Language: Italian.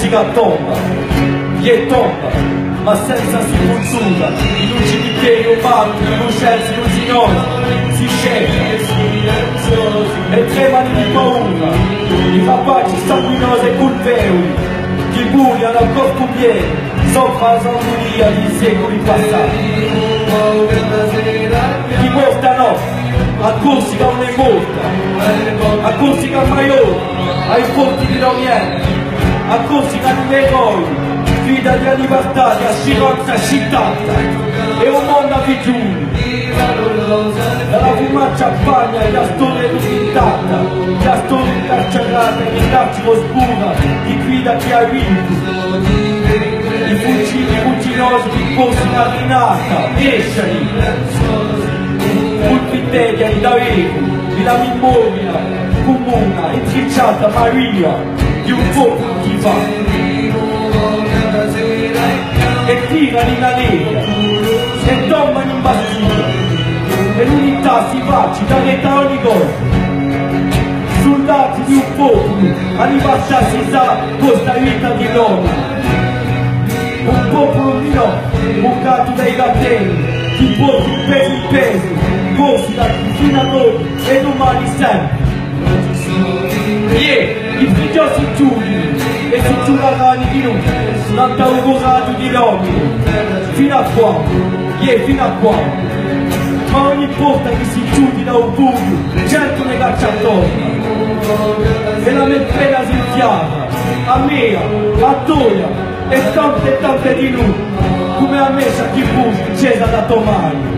musica tomba, e tomba, ma senza sepoltura, in un cimitero umano, in un cielo silenzioso, si scende e tremano di paura, i rapaci sanguinosi e colpevoli, che bugliano al corpo pieno, sopra la sanguinia di secoli passati. Chi portano a Corsica non è morta, a Corsica Maiore, ai forti dell'Oriente, a Corsica di eroi, figlia di libertà, di asciranza cittata, e un mondo a digiuni, dalla fumaccia spagna e la storia rifiutata, la storia incarcerata e il carcere oscura, di guida che ha vinto. I fucinosi di Corsica rinata, esceli, Pulpiteria di Daveco, di la memoria comune, intrecciata Maria, di un popolo che va. E tira in lega, e tombano in battita, e l'unità si faccia da l'età ogni cosa. Soldati di un popolo, a libertà si sa questa vita di loro. Un popolo mio, bucato dai gattelli, ti porti in peso, corsi da fino a noi e domani sempre. I frigiosi giudici e si giureranno di noi, l'antagorato di uomini, fino a qua, fino a qua. Ma ogni porta che si chiude da un buio, certo ne cacciatori. E la mia pena si infiamma, a me, a Toia, e tante di noi, come a me c'è chi fu, Cesare da Tomai.